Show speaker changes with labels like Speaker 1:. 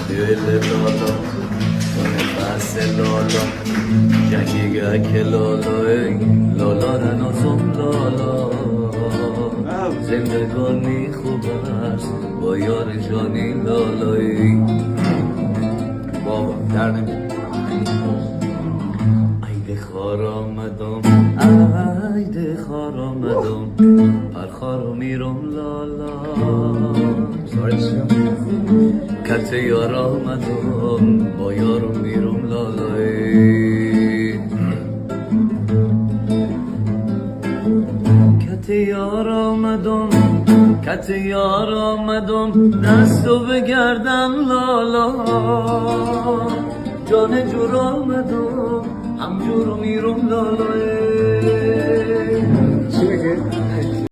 Speaker 1: دل لالا نفس لالا جنگیگه لالا ای لالا رنازم لالا زندگانی خوب است با یار جانی لالایی بابا در نمید ایده خار آمدم ایده خار آمدم پرخارو میرم لالا کت یار آمدم با یارو میرم لالایی کت یار آمدم کت یار آمدم دستو بگردم لالا جان جور آمدم همجورو میرم لالای